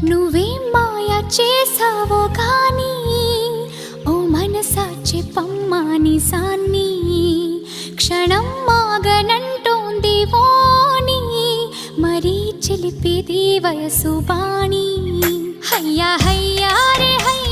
నువ్వేం మాయ చేసావో కానీ ఓ మనసా చెప్పమ్మా నిజాన్ని క్షణం మాగనంటోంది వాణి మరీ చిలిపిది వయసు బాణి హయ్యా హయ్యా రే హయ్యా